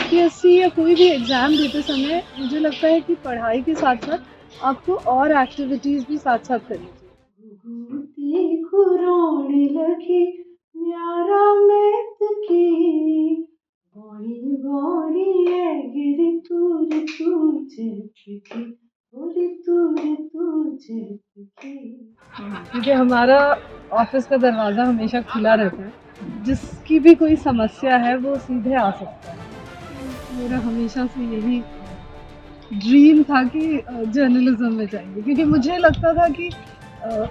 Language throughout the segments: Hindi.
यूपीएससी या कोई भी एग्ज़ाम देते समय मुझे लगता है कि पढ़ाई के साथ-साथ आपको और एक्टिविटीज़ भी साथ-साथ करनी चाहिए। देखो रोने लगी न्यारा मैतकी बॉडी है गिरी तूर तुझकी ओरे तूर तुझकी। क्योंकि हमारा ऑफिस का दरवाज़ा हमेशा खुला रहता है। जिसकी भी कोई समस्या है वो सीधे आ सकता है। मेरा हमेशा से यही ड्रीम था कि जर्नलिज्म में जाएंगे, क्योंकि मुझे लगता था कि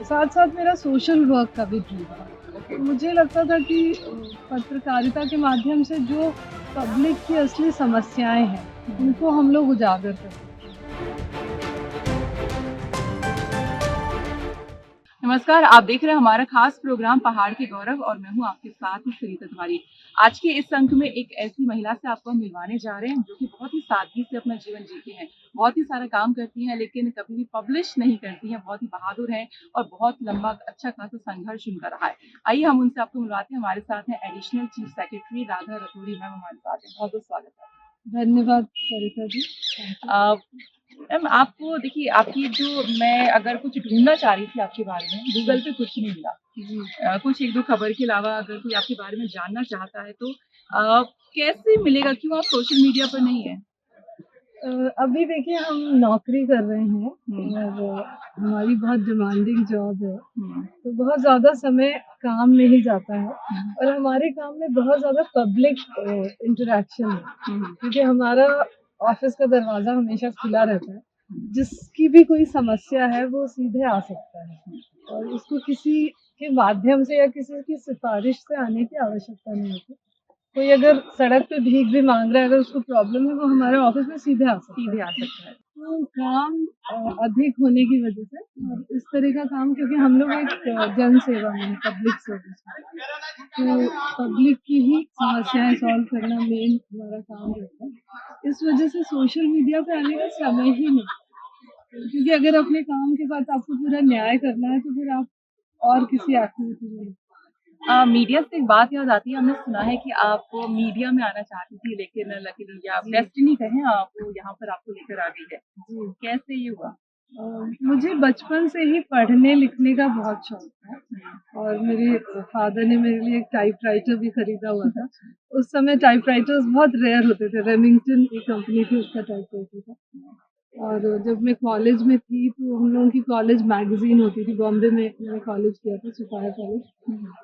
साथ-साथ मेरा सोशल वर्क का भी ड्रीम था। तो मुझे लगता था कि पत्रकारिता के माध्यम से जो पब्लिक की असली समस्याएँ हैं, उनको हम लोग उजागर कर सकते हैं। नमस्कार, आप देख रहे हैं हमारा खास प्रोग्राम पहाड़ के गौरव और मैं हूं आपके साथ सुनीता तिवारी। आज के इस अंक में एक ऐसी महिला से आपको हम मिलवाने जा रहे हैं जो कि बहुत ही सादगी से अपना जीवन जीती हैं, बहुत ही सारा काम करती हैं लेकिन कभी भी पब्लिश नहीं करती हैं, बहुत ही बहादुर हैं और बहुत लंबा अच्छा खासा संघर्ष उनका रहा है। आइए हम उनसे आपको मिलवाते हैं। हमारे साथ हैं additional chief secretary Radha Raturi ma'am, हमारे साथ हैं। बहुत बहुत स्वागत है। धन्यवाद सरिता जी। मैम आपको देखिए, आपकी जो मैं अगर कुछ ढूंढना चाह रही थी आपके बारे में, गूगल पे कुछ नहीं मिला। कुछ एक दो खबर के अलावा अगर कोई आपके बारे में जानना चाहता है तो कैसे मिलेगा? क्यों आप सोशल मीडिया पर नहीं है? अभी देखिए हम नौकरी कर रहे हैं और हमारी बहुत डिमांडिंग जॉब है, तो बहुत ज़्यादा समय काम में ही जाता है और हमारे काम में बहुत ज़्यादा पब्लिक इंटरेक्शन है, क्योंकि हमारा ऑफिस का दरवाज़ा हमेशा खुला रहता है। जिसकी भी कोई समस्या है वो सीधे आ सकता है और उसको किसी के माध्यम से या किसी की सिफारिश से आने की आवश्यकता नहीं होती। कोई अगर सड़क पे भीख भी मांग रहा है, अगर उसको प्रॉब्लम है, वो हमारे ऑफिस में सीधे आ सकता है। तो काम अधिक होने की वजह से और इस तरह का काम, क्योंकि हम लोग एक जन सेवा में पब्लिक सर्विस में, तो पब्लिक की ही समस्याएं सॉल्व करना मेन हमारा काम रहता है। इस वजह से सोशल मीडिया पे आने का समय ही नहीं, क्योंकि अगर अपने काम के साथ आपको पूरा न्याय करना है तो फिर आप और किसी एक्टिविटी में। मीडिया से एक बात याद आती है, हमने सुना है कि आप मीडिया में आना चाहती थी लेकिन लकीली या डेस्टिनी कहें आपको यहाँ पर आपको लेकर आ गई है। जी, कैसे ये हुआ? मुझे बचपन से ही पढ़ने लिखने का बहुत शौक था और मेरे फादर ने मेरे लिए एक टाइपराइटर भी खरीदा हुआ था। उस समय टाइपराइटर्स बहुत रेयर होते थे, रेमिंगटन एक कंपनी थी, उसका टाइपराइटर था। और जब मैं कॉलेज में थी तो हम लोगों की कॉलेज मैगजीन होती थी, बॉम्बे में मैंने कॉलेज किया था, सिपाही कॉलेज।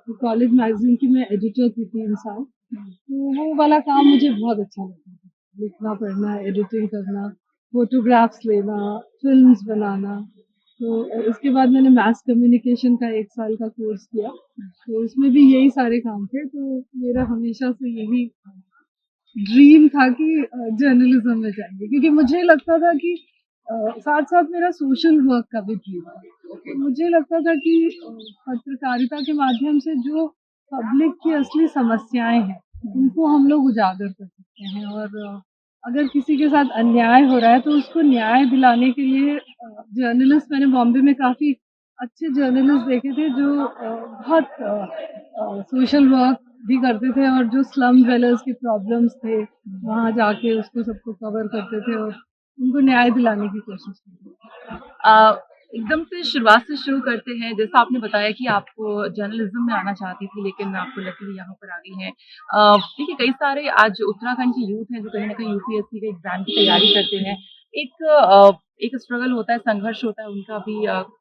तो कॉलेज मैगजीन की मैं एडिटर थी 3 साल। तो वो वाला काम मुझे बहुत अच्छा लगता था, लिखना पढ़ना, एडिटिंग करना, फोटोग्राफ्स लेना, फिल्म्स बनाना। तो उसके बाद मैंने मास कम्युनिकेशन का 1 साल का कोर्स किया, तो उसमें भी यही सारे काम थे। तो मेरा हमेशा से यही ड्रीम था कि जर्नलिज्म में जाएंगे, क्योंकि मुझे लगता था कि साथ-साथ मेरा सोशल वर्क का भी ड्रीम था। तो मुझे लगता था कि पत्रकारिता के माध्यम से जो पब्लिक की असली समस्याएँ हैं, उनको हम लोग उजागर कर सकते हैं और अगर किसी के साथ अन्याय हो रहा है तो उसको न्याय दिलाने के लिए जर्नलिस्ट, मैंने बॉम्बे में काफ़ी अच्छे जर्नलिस्ट देखे थे जो बहुत सोशल वर्क भी करते थे और जो स्लम ड्वेलर्स की प्रॉब्लम्स थे, वहाँ जाके उसको सबको कवर करते थे और उनको न्याय दिलाने की कोशिश की थी। एकदम से शुरुआत से शुरू करते हैं। जैसा आपने बताया कि आपको जर्नलिज्म में आना चाहती थी लेकिन आपको लकीली यहाँ पर आ गई हैं। देखिए, कई सारे आज उत्तराखंड के यूथ हैं जो कहीं न कहीं यूपीएससी के एग्ज़ाम की तैयारी करते हैं। एक स्ट्रगल होता है, संघर्ष होता है उनका भी,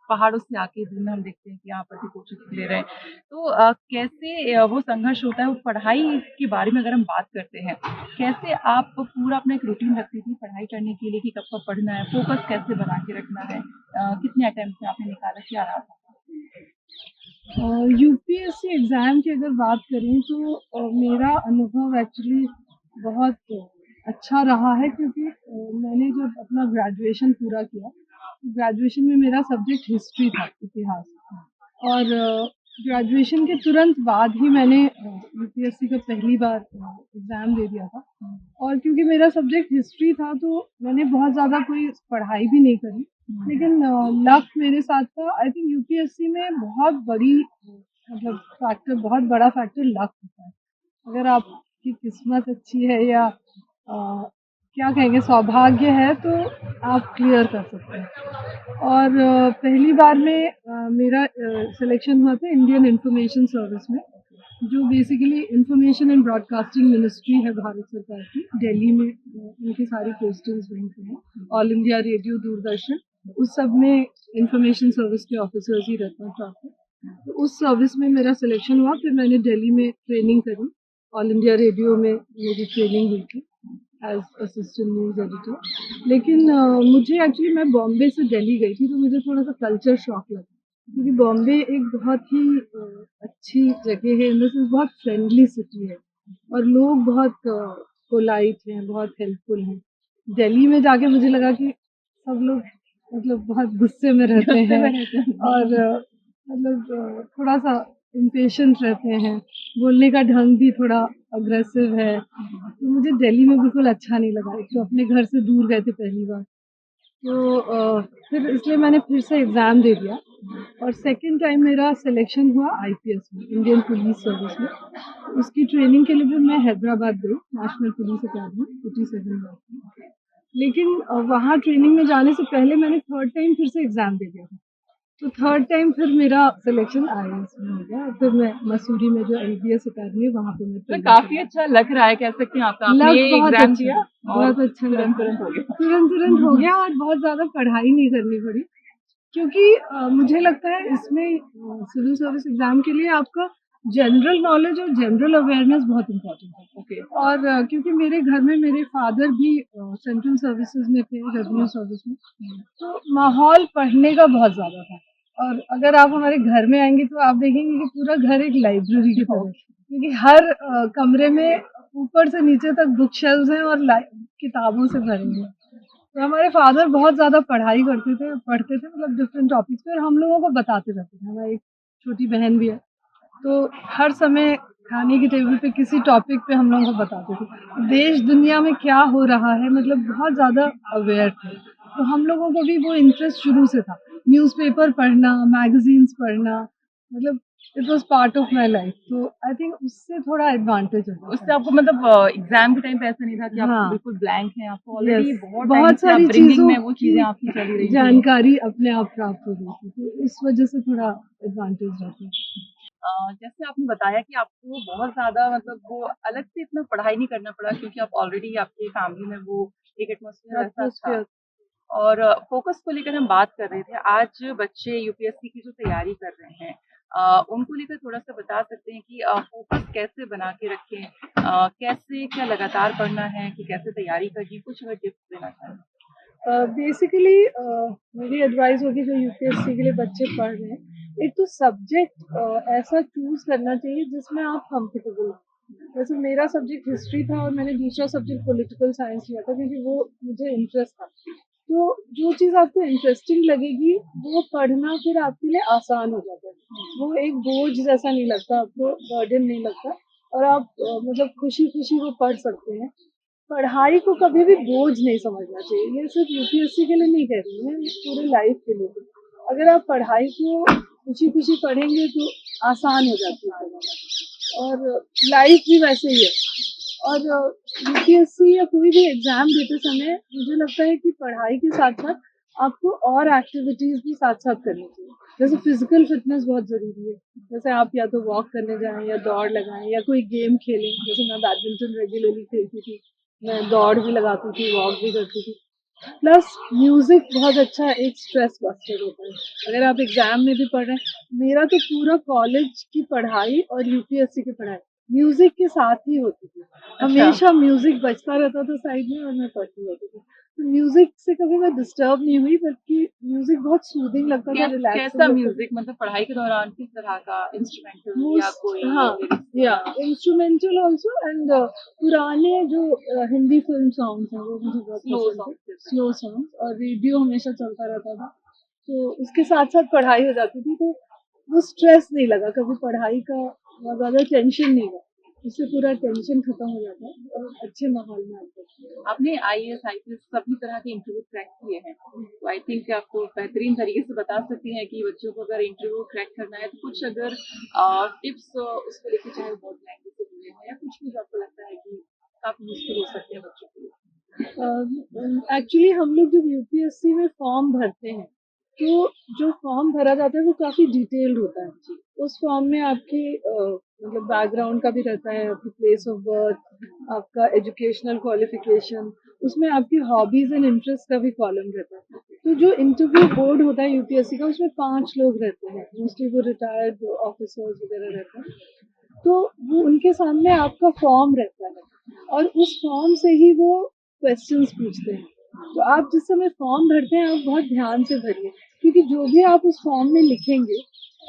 पहाड़ों से आके दिन में हम देखते हैं कि यहाँ पर भी कोचिंग ले रहे हैं। तो कैसे वो संघर्ष होता है, वो पढ़ाई के बारे में अगर हम बात करते हैं, कैसे आप पूरा अपना एक रूटीन रखती थी पढ़ाई करने के लिए कि कब-कब पढ़ना है, फ़ोकस कैसे बना के रखना है? कितने अटेम्प्ट में आपने निकाला, क्या रहा था? यूपीएससी एग्ज़ाम की अगर बात करें तो मेरा अनुभव एक्चुअली बहुत अच्छा रहा है, क्योंकि मैंने जब अपना ग्रेजुएशन पूरा किया, ग्रेजुएशन में मेरा सब्जेक्ट हिस्ट्री था, इतिहास। और ग्रेजुएशन के तुरंत बाद ही मैंने यूपीएससी का पहली बार एग्ज़ाम दे दिया था। और क्योंकि मेरा सब्जेक्ट हिस्ट्री था तो मैंने बहुत ज़्यादा कोई पढ़ाई भी नहीं करी, लेकिन लक मेरे साथ था। आई थिंक यूपीएससी में बहुत बड़ी मतलब फैक्टर, बहुत बड़ा फैक्टर लक होता है। अगर आपकी किस्मत अच्छी है या क्या कहेंगे, सौभाग्य है तो आप क्लियर कर सकते हैं। और पहली बार में मेरा सिलेक्शन हुआ था इंडियन इंफॉर्मेशन सर्विस में, जो basically information and broadcasting ministry है भारत सरकार की, दिल्ली में उनकी सारी पोस्टिंग्स वहीं पे हैं। ऑल इंडिया रेडियो, दूरदर्शन, उस सब में इंफॉर्मेशन सर्विस के ऑफिसर्स ही रहते हैं साथ में। तो उस सर्विस में मेरा सिलेक्शन हुआ, फिर मैंने दिल्ली में ट्रेनिंग करी। ऑल इंडिया रेडियो में मेरी ट्रेनिंग हुई थी एज असिस्टेंट न्यूज़ एडिटर। लेकिन मुझे एक्चुअली, मैं बॉम्बे से दिल्ली गई थी, तो मुझे थोड़ा सा कल्चर शॉक लगा, क्योंकि बॉम्बे एक बहुत ही अच्छी जगह है, इन द सेंस बहुत फ्रेंडली सिटी है और लोग बहुत पोलाइट हैं, बहुत हेल्पफुल हैं। दिल्ली में जाके मुझे लगा कि सब लोग मतलब बहुत गुस्से में रहते हैं और मतलब थोड़ा सा इम्पेशेंट रहते हैं, बोलने का ढंग भी थोड़ा अग्रेसिव है। तो मुझे दिल्ली में बिल्कुल अच्छा नहीं लगा। एक तो अपने घर से दूर गए थे पहली बार, तो फिर इसलिए मैंने फिर से एग्ज़ाम दे दिया और सेकंड टाइम मेरा सिलेक्शन हुआ आईपीएस में, इंडियन पुलिस सर्विस में। उसकी ट्रेनिंग के लिए भी मैं हैदराबाद गई, नेशनल पुलिस अकेडमी 47 लेकिन वहाँ ट्रेनिंग में जाने से पहले मैंने थर्ड टाइम फिर से एग्ज़ाम दे दिया था। तो थर्ड टाइम फिर मेरा सिलेक्शन आईएएस में हो गया और फिर मैं मसूरी में जो एलबीएस अकेडमी है वहाँ पे मैं तो ट्रेनिंग काफी करी। अच्छा लग रहा है, कह सकते हैं आपका आपने लग ये बहुत एग्जाम अच्छा, दिया और बहुत अच्छा तुरंत लगा। तुरंत हो गया। तुरंत हो गया और बहुत ज़्यादा पढ़ाई नहीं करनी पड़ी, क्योंकि मुझे लगता है इसमें सिविल सर्विस एग्ज़ाम के लिए आपका जनरल नॉलेज और जनरल अवेयरनेस बहुत इम्पोर्टेंट है। ओके। और क्योंकि मेरे घर में मेरे फादर भी सेंट्रल सर्विसेज में थे, रेवेन्यू सर्विस में, तो माहौल पढ़ने का बहुत ज़्यादा था। और अगर आप हमारे घर में आएंगे तो आप देखेंगे कि पूरा घर एक लाइब्रेरी की तरह है, क्योंकि हर कमरे में ऊपर से नीचे तक बुक शेल्व्स हैं और किताबों से भरे हुए हैं। तो हमारे फादर बहुत ज़्यादा पढ़ाई करते थे, पढ़ते थे, मतलब डिफरेंट टॉपिक्स पे, और हम लोगों को बताते रहते थे। हमारी एक छोटी बहन भी है, तो हर समय खाने की टेबल पे किसी टॉपिक पे हम लोगों को बताते थे। देश दुनिया में क्या हो रहा है, मतलब बहुत ज़्यादा अवेयर थे। तो हम लोगों को भी वो इंटरेस्ट शुरू से था, न्यूज़पेपर पढ़ना, मैगज़ीन्स पढ़ना, मतलब it was part of my life. तो आई थिंक उससे थोड़ा एडवांटेज होता उससे था। आपको मतलब एग्जाम के टाइम पे ऐसा नहीं था कि आप हाँ, बिल्कुल ब्लैंक हैं, आपको यस, ऑलरेडी बहुत टाइम बहुत से आप सारी ब्रिंगिंग चीज़ों में वो की चीजें आपकी चली रही थी। जानकारी अपने आप प्राप्त हो गई थी, तो इस वजह से थोड़ा एडवांटेज रहता है। जैसे आपने बताया कि आपको बहुत ज़्यादा मतलब वो अलग से इतना पढ़ाई नहीं करना पड़ा, क्योंकि आप ऑलरेडी आपके फैमिली में वो एक एटमॉस्फेयर ऐसा था। एटमॉस्फेयर। और फ़ोकस को लेकर हम बात कर रहे थे। आज बच्चे यूपीएससी की जो तैयारी कर रहे हैं, उनको लेकर थोड़ा-सा बता सकते हैं कि फ़ोकस कैसे बना के रखें? कैसे क्या लगातार पढ़ना है कि कैसे तैयारी करनी है? कुछ अगर टिप्स देना चाहें? बेसिकली मेरी एडवाइस होगी जो यूपीएससी के लिए बच्चे पढ़ रहे हैं, एक तो सब्जेक्ट ऐसा चूज करना चाहिए जिसमें आप कंफर्टेबल हो। जैसे मेरा सब्जेक्ट हिस्ट्री था और मैंने दूसरा सब्जेक्ट पॉलिटिकल साइंस लिया था, क्योंकि वो मुझे इंटरेस्ट था। तो जो चीज़ आपको इंटरेस्टिंग लगेगी वो पढ़ना फिर आपके लिए आसान हो जाता है। वो एक बोझ जैसा नहीं लगता, आपको बर्डन नहीं लगता, और आप मतलब खुशी खुशी वो पढ़ सकते हैं। पढ़ाई को कभी भी बोझ नहीं समझना चाहिए। ये सिर्फ यूपीएससी के लिए नहीं कह रही मैं, पूरे लाइफ के लिए भी। अगर आप पढ़ाई को खुशी-खुशी पढ़ेंगे तो आसान हो जाती है पढ़ाई, और लाइफ भी वैसे ही है। और यूपीएससी या कोई भी एग्ज़ाम देते समय मुझे लगता है कि पढ़ाई के साथ-साथ आपको और एक्टिविटीज़ भी साथ-साथ करनी चाहिए। जैसे फिज़िकल फिटनेस बहुत ज़रूरी है। जैसे आप या तो वॉक करने जाएँ या दौड़ लगाएँ या कोई गेम खेलें। जैसे मैं बैडमिंटन रेगुलरली खेलती थी। मैं दौड़ भी लगाती थी, वॉक भी करती थी। प्लस म्यूज़िक बहुत अच्छा एक स्ट्रेस बस्टर होता है। अगर आप एग्ज़ाम में भी पढ़ रहे हैं, मेरा तो पूरा कॉलेज की पढ़ाई और यूपीएससी की पढ़ाई म्यूज़िक के साथ ही होती थी। अच्छा। हमेशा म्यूज़िक बजता रहता था साइड में और मैं पढ़ती रहती थी। तो म्यूज़िक से कभी मैं डिस्टर्ब नहीं हुई, बल्कि म्यूज़िक बहुत सूदिंग लगता था, रिलैक्सिंग कैसा लगता था। म्यूज़िक मतलब पढ़ाई के दौरान किस तरह का इंस्ट्रूमेंटल या मोस्ट, कोई हाँ, लिरिक्स या या इंस्ट्रूमेंटल ऑल्सो, एंड पुराने जो हिंदी फिल्म सॉन्ग्स हैं वो मुझे बहुत स्लो पसंद थे। सॉन्ग्स? स्लो सॉन्ग्स, और रेडियो हमेशा चलता रहता था, तो उसके साथ साथ पढ़ाई हो जाती थी, तो वो स्ट्रेस नहीं लगा कभी, पढ़ाई का बहुत ज़्यादा टेंशन नहीं हुआ। उससे पूरा टेंशन खत्म हो जाता है और अच्छे माहौल में आते हैं। आपने आईएएस, आईपीएस सभी तरह के इंटरव्यू क्रैक किए हैं, तो आई थिंक आपको बेहतरीन तरीके से बता सकती हैं कि बच्चों को अगर इंटरव्यू क्रैक करना है तो कुछ अगर टिप्स उसको लेके, चाहे वो बहुत लैंग्वेज से जुड़े हैं या कुछ भी जो आपको लगता है कि काफी मुश्किल हो सकते हैं बच्चों के लिए। एक्चुअली हम लोग जब यूपीएससी में फॉर्म भरते हैं तो जो फॉर्म भरा जाता है वो काफी डिटेल्ड होता है। उस फॉर्म में आपकी मतलब बैकग्राउंड का भी रहता है, आपकी प्लेस ऑफ बर्थ, आपका एजुकेशनल क्वालिफिकेशन, उसमें आपकी हॉबीज एंड इंटरेस्ट का भी कॉलम रहता है। तो जो इंटरव्यू बोर्ड होता है यूपीएससी का, उसमें 5 लोग रहते हैं, मोस्टली वो रिटायर्ड ऑफिसर्स वगैरह रहते हैं। तो वो उनके सामने आपका फॉर्म रहता है और उस फॉर्म से ही वो क्वेश्चंस पूछते हैं। तो आप जिस समय फॉर्म भरते हैं आप बहुत ध्यान से भरिए, क्योंकि जो भी आप उस फॉर्म में लिखेंगे,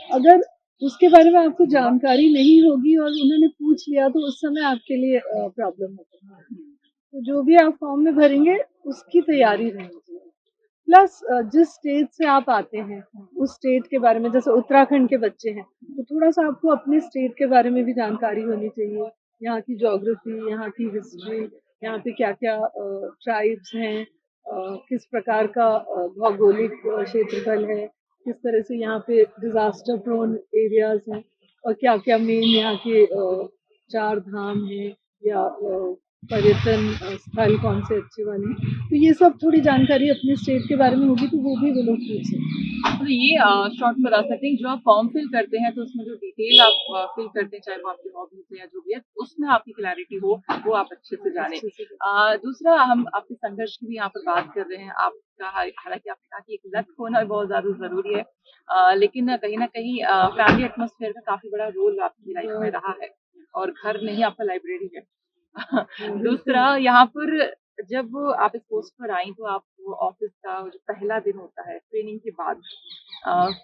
अगर उसके बारे में आपको जानकारी नहीं होगी और उन्होंने पूछ लिया तो उस समय आपके लिए प्रॉब्लम होगा। तो जो भी आप फॉर्म में भरेंगे उसकी तैयारी रहनी चाहिए। प्लस जिस स्टेट से आप आते हैं उस स्टेट के बारे में, जैसे उत्तराखंड के बच्चे हैं तो थोड़ा सा आपको अपने स्टेट के बारे में भी जानकारी होनी चाहिए। यहाँ की ज्योग्राफी, यहाँ की हिस्ट्री, यहाँ पे क्या क्या ट्राइब्स हैं, किस प्रकार का भौगोलिक क्षेत्रफल है, किस तरह से यहाँ पे डिजास्टर प्रोन एरियाज हैं, और क्या क्या मेन यहाँ के चार धाम है या पर्यटन स्थल कौन से अच्छे वाले हैं। तो ये सब थोड़ी जानकारी अपने स्टेट के बारे में होगी तो वो भी वो लोग पूछ सकते हैं। तो ये शॉर्ट में बता सकते हैं, जो आप फॉर्म फिल करते हैं तो उसमें जो डिटेल आप फिल करते हैं, चाहे वो आपकी हॉबीज है या जो भी है, उसमें आपकी क्लैरिटी हो, वो आप अच्छे से जाने। अच्छे से। दूसरा, हम आपके संघर्ष की भी यहाँ पर बात कर रहे हैं। आपका हालांकि आपने कहा कि एक लत होना बहुत ज्यादा जरूरी है, लेकिन कहीं ना कहीं फैमिली एटमोसफेयर का काफी बड़ा रोल आपकी लाइफ में रहा है, और घर नहीं आपका लाइब्रेरी है। दूसरा, यहाँ पर जब आप इस पोस्ट पर आई तो आप ऑफिस का जो पहला दिन होता है ट्रेनिंग के बाद,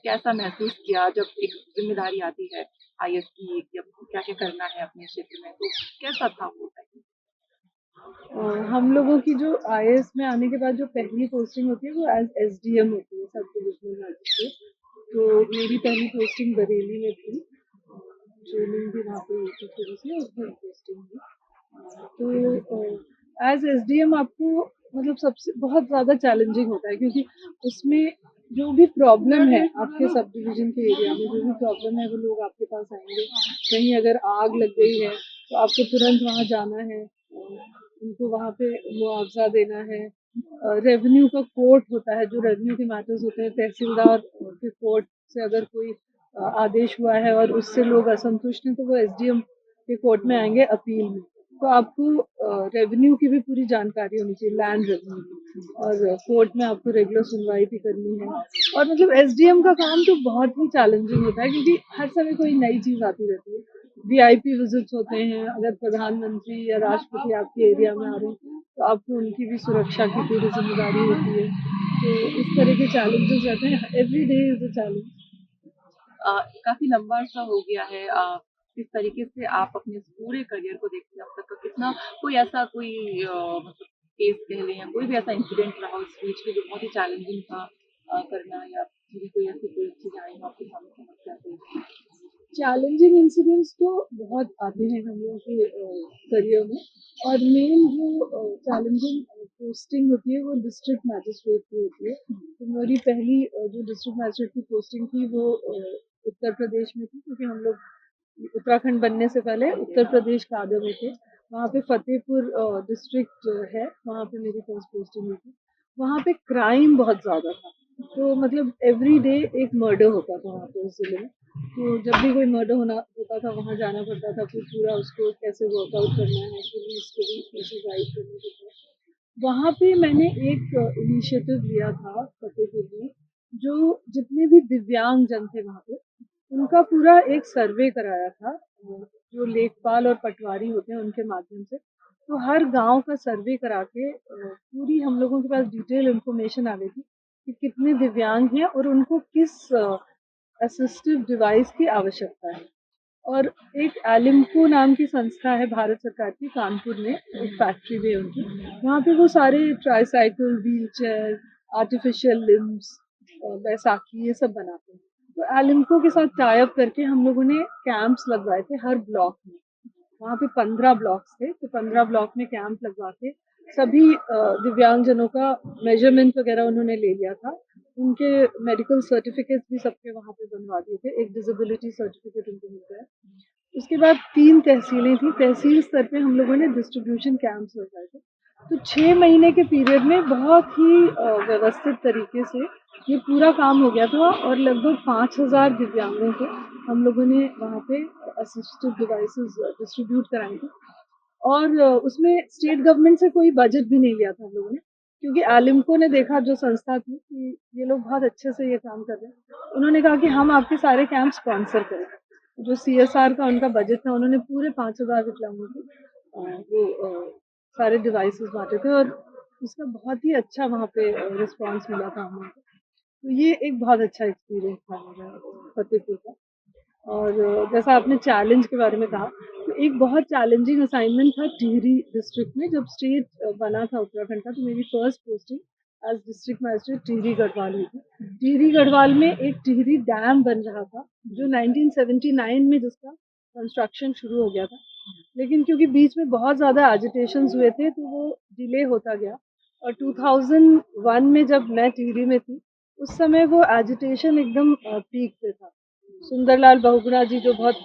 कैसा महसूस किया जब एक जिम्मेदारी आती है आईएएस की, कि अब क्या क्या करना है अपने क्षेत्र में, तो कैसा था वो टाइम? हम लोगों की जो आईएएस में आने के बाद जो पहली पोस्टिंग होती है वो एज एसडीएम होती है, सब डिविजनल मैजिस्ट्रेट। तो मेरी पहली पोस्टिंग बरेली में थी, ट्रेनिंग भी वहाँ पे हुई थी थोड़ी सी, और फिर पोस्टिंग हुई। तो एज एसडीएम आपको मतलब सबसे बहुत ज़्यादा चैलेंजिंग होता है, क्योंकि उसमें जो भी प्रॉब्लम है आपके सब डिवीजन के एरिया में, जो भी प्रॉब्लम है वो लोग आपके पास आएंगे। कहीं अगर आग लग गई है तो आपको तुरंत वहाँ जाना है, उनको वहाँ पे मुआवजा देना है। रेवेन्यू का कोर्ट होता है, जो रेवेन्यू के मैटर्स होते हैं, तहसीलदार के कोर्ट से अगर कोई आदेश हुआ है और उससे लोग असंतुष्ट हैं तो वो एसडीएम के कोर्ट में आएंगे अपील में। तो आपको रेवेन्यू की भी पूरी जानकारी होनी चाहिए, लैंड रेवेन्यू की, और कोर्ट में आपको रेगुलर सुनवाई भी करनी है। और मतलब एसडीएम का काम तो बहुत ही चैलेंजिंग होता है, क्योंकि हर समय कोई नई चीज आती रहती है। वीआईपी विजिट्स होते हैं, अगर प्रधानमंत्री या राष्ट्रपति आपके एरिया में आ रहे हैं तो आपको उनकी भी सुरक्षा की पूरी जिम्मेदारी होती है। तो इस तरह के चैलेंजेस रहते हैं, every day is a challenge. काफी लंबा अरसा हो गया है। किस तरीके से आप अपने इस पूरे करियर को देखते हैं अब तक का, कितना कोई ऐसा कोई मतलब केस कह लें या कोई भी ऐसा इंसिडेंट रहा उस बीच में जो बहुत ही चैलेंजिंग था करना, या फिर कोई ऐसी कोई चीज आई हो आपके सामने समस्या कोई? चैलेंजिंग इंसिडेंट्स तो बहुत आते हैं हम लोगों के करियर में, और मेन जो चैलेंजिंग पोस्टिंग होती है वो डिस्ट्रिक्ट मैजिस्ट्रेट की होती है। तो मेरी पहली जो डिस्ट्रिक्ट मैजिस्ट्रेट की पोस्टिंग थी वो उत्तर प्रदेश में थी, क्योंकि हम लोग उत्तराखंड बनने से पहले उत्तर प्रदेश काडर में थे। वहाँ पे फतेहपुर डिस्ट्रिक्ट है, वहाँ पे मेरी फर्स्ट पोस्टिंग हुई थी। वहाँ पे क्राइम बहुत ज़्यादा था, तो मतलब एवरी डे एक मर्डर होता था वहाँ पे उस जिले में। तो जब भी कोई मर्डर होना होता था वहाँ जाना पड़ता था, फिर पूरा उसको कैसे वर्कआउट करना है, पुलिस को भी कैसे गाइड करने के लिए। वहाँ पे मैंने एक इनिशिएटिव लिया था फतेहपुर में, जो जितने भी दिव्यांग जन थे वहाँ पे उनका पूरा एक सर्वे कराया था, जो लेखपाल और पटवारी होते हैं उनके माध्यम से। तो हर गांव का सर्वे करा के पूरी हम लोगों के पास डिटेल इन्फॉर्मेशन आ गई थी कि कितने दिव्यांग हैं और उनको किस असिस्टिव डिवाइस की आवश्यकता है। और एक एलिम्को नाम की संस्था है भारत सरकार की, कानपुर में एक फैक्ट्री भी है उनकी। वहाँ पे वो सारे tricycle, wheel chair, artificial limbs, Baisakhi, ये सब बनाते हैं। तो एलिम्को के साथ टाई अप करके हम लोगों ने कैंप्स लगवाए थे हर ब्लॉक में। वहाँ पे 15 ब्लॉक्स थे, तो 15 ब्लॉक में कैंप लगवा के सभी दिव्यांगजनों का मेजरमेंट वगैरह उन्होंने ले लिया था। उनके मेडिकल सर्टिफिकेट्स भी सबके वहाँ पे बनवा दिए थे, एक डिसेबिलिटी सर्टिफिकेट उनको मिल गया। उसके बाद 3 तहसीलें थी, तहसील स्तर पे हम लोगों ने डिस्ट्रीब्यूशन कैंप्स लगवाए थे। तो 6 महीने के पीरियड में बहुत ही व्यवस्थित तरीके से ये पूरा काम हो गया था और लगभग 5,000 दिव्यांगों को हम लोगों ने वहाँ पे असिस्टिव डिवाइसेस डिस्ट्रीब्यूट कराई थी। और उसमें स्टेट गवर्नमेंट से कोई बजट भी नहीं लिया था हम लोगों ने, क्योंकि एलिम्को ने देखा, जो संस्था थी, कि ये लोग बहुत अच्छे से ये काम कर रहे हैं। उन्होंने कहा कि हम आपके सारे कैंप स्पॉन्सर करें। जो CSR का उनका बजट था, उन्होंने पूरे 5,000 विकलांगों को सारे डिवाइसेस बांटे थे और उसका बहुत ही अच्छा वहाँ पे रिस्पॉन्स मिला था हम लोगों को। तो ये एक बहुत अच्छा एक्सपीरियंस था मेरा फतेहपुर का। और जैसा आपने चैलेंज के बारे में कहा, तो एक बहुत चैलेंजिंग असाइनमेंट था टिहरी डिस्ट्रिक्ट में। जब स्टेट बना था उत्तराखंड का, तो मेरी first posting as district magistrate Tehri Garhwal हुई थी। टिहरी गढ़वाल में एक टिहरी डैम बन रहा था, जो 1979 में जिसका कंस्ट्रक्शन शुरू हो गया था, लेकिन क्योंकि बीच में बहुत ज़्यादा एजिटेशंस हुए थे, तो वो डिले होता गया। और 2001 में जब मैं टिहरी में थी, उस समय वो एजिटेशन एकदम पीक पे था। सुंदरलाल बहुगुणा जी, जो बहुत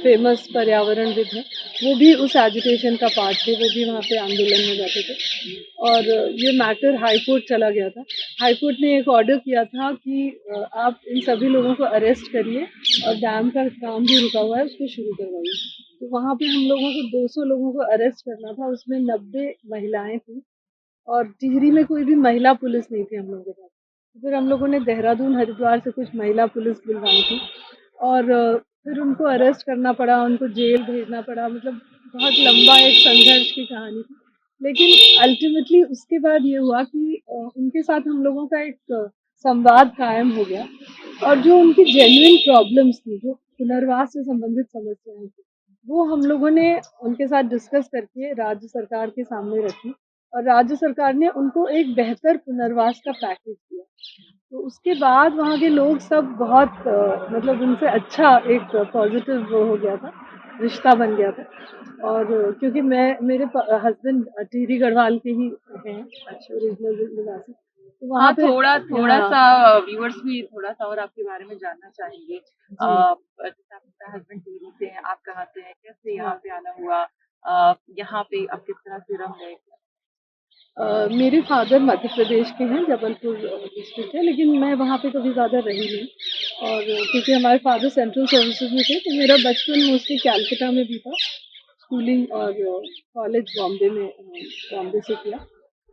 फेमस पर्यावरणविद हैं, वो भी उस एजिटेशन का पार्ट थे, वो भी वहाँ पे आंदोलन में जाते थे। और ये मैटर हाई कोर्ट चला गया था। हाई कोर्ट ने एक ऑर्डर किया था कि आप इन सभी लोगों को अरेस्ट करिए और डैम का काम भी रुका हुआ है, उसको शुरू करवाइए। तो वहाँ पे हम लोगों को 200 लोगों को अरेस्ट करना था, उसमें 90 महिलाएं थी और टिहरी में कोई भी महिला पुलिस नहीं थी हम लोगों के पास। तो फिर हम लोगों ने देहरादून, हरिद्वार से कुछ महिला पुलिस बुलवाई थी और फिर उनको अरेस्ट करना पड़ा, उनको जेल भेजना पड़ा। मतलब बहुत लंबा एक संघर्ष की कहानी थी। लेकिन अल्टीमेटली उसके बाद ये हुआ कि उनके साथ हम लोगों का एक संवाद कायम हो गया और जो उनकी जेन्युइन प्रॉब्लम्स थी, जो पुनर्वास से संबंधित समस्याएं थी, वो हम लोगों ने उनके साथ डिस्कस करके राज्य सरकार के सामने रखी और राज्य सरकार ने उनको एक बेहतर पुनर्वास का पैकेज दिया। तो उसके बाद वहाँ के लोग सब बहुत मतलब उनसे अच्छा एक पॉजिटिव वो हो गया था, रिश्ता बन गया था। और क्योंकि मैं, मेरे हस्बैंड टिहरी गढ़वाल के ही हैं, ओरिजिनल निवासी, तो वहाँ हाँ, पे हाँ थोड़ा-सा व्यूअर्स भी थोड़ा-सा और आपके बारे में जानना चाहेंगे। जी जैसे आपने बताया हस्बैंड दिल्ली से हैं, आप कहाँ से हैं? कैसे यहाँ हाँ। पे आना हुआ? यहाँ पे आप किस तरह से रम गए? मेरे फादर मध्य प्रदेश के हैं, जबलपुर डिस्ट्रिक्ट है, लेकिन मैं वहाँ पे कभी ज़्यादा रही नहीं। और क्योंकि हमारे फादर सेंट्रल सर्विसेज में थे, तो मेरा बचपन मोस्टली कैलकाटा में भी था। स्कूलिंग और कॉलेज बॉम्बे में, बॉम्बे से किया।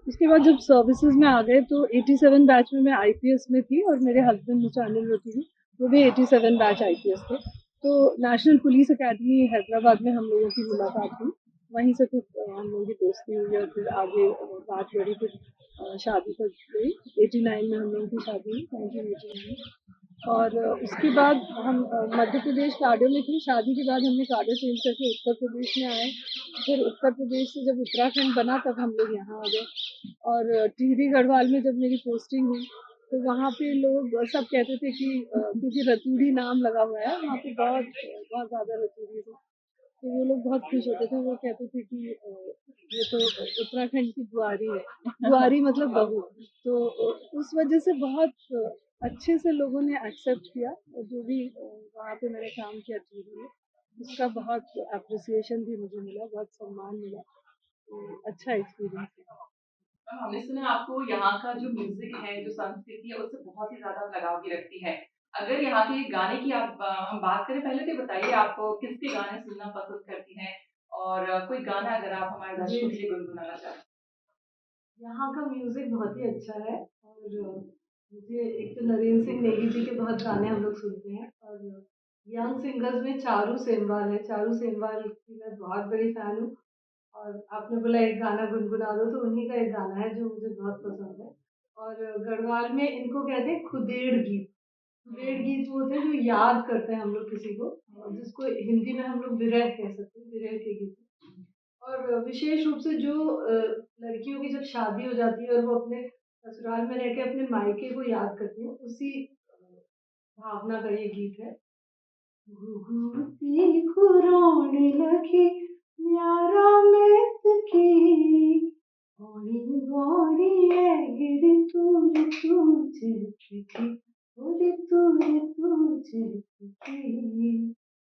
उसके बाद जब सर्विसेज में आ गए, तो 87 बैच में मैं IPS में थी और मेरे हस्बैंड मिस्टर अनिल रोटी, वो भी 87 बैच IPS थे। तो नेशनल पुलिस अकेडमी हैदराबाद में हम लोगों की मुलाकात हुई। वहीं से फिर हम लोगों की दोस्ती हुई और फिर आगे बात बढ़ी, फिर शादी तक गई। 89 में हम लोगों की शादी हुई, 1989 में। और उसके बाद हम मध्य प्रदेश काडर में थे। शादी के बाद हमने काडर चेंज करके उत्तर प्रदेश में आए। फिर उत्तर प्रदेश से जब उत्तराखंड बना, तब हम लोग यहाँ आ गए। और टिहरी गढ़वाल में जब मेरी पोस्टिंग हुई, तो वहाँ पे लोग सब कहते थे कि क्योंकि रतूड़ी नाम लगा हुआ है वहाँ पे, बहुत बहुत ज़्यादा रतूड़ी थे, तो वो लोग बहुत खुश होते थे। वो कहते थे कि ये तो उत्तराखंड की बुआरी है। बुआरी मतलब बहू। तो उस वजह से बहुत अच्छे से लोगों ने एक्सेप्ट किया। और जो भी वहाँ पे मैंने काम किया टीवी में, उसका बहुत अप्रिसिएशन भी मुझे मिला, बहुत सम्मान मिला। तो अच्छा एक्सपीरियंस था। मैम, हमने सुना आपको यहाँ का जो म्यूज़िक है, जो संस्कृति है, उससे बहुत ही ज़्यादा लगाव भी रखती है। अगर यहाँ के गाने की हम बात करें, पहले तो बताइए आप किसके गाने सुनना पसंद करती हैं? और कोई गाना अगर आप हमारे दर्शकों के लिए गुनगुनाना चाहें? यहाँ का म्यूजिक बहुत ही अच्छा है। और मुझे एक तो नरेंद्र सिंह नेगी जी के बहुत गाने हम लोग सुनते हैं। और यंग सिंगर्स में चारू सेमवाल है। चारू सेमवाल की मैं बहुत बड़ी फैन हूँ। और आपने बोला एक गाना गुनगुना दो, तो उन्हीं का एक गाना है जो मुझे बहुत पसंद है। और गढ़वाल में इनको कहते हैं खुदेड़ गीत। खुदेड़ गीत वो होते हैं जो याद करते हैं हम लोग किसी को, और जिसको हिंदी में हम लोग विरह कह सकते हैं, विरह के गीत। और विशेष रूप से जो लड़कियों की जब शादी हो जाती है और वो अपने ससुराल में रह के अपने मायके को याद करती हैं, उसी भावना का ये गीत है। घुघुती खुरोण लगी न्यारा में की होनी गोरी है गिरी तूर तुझ की होरी तूर तुझ की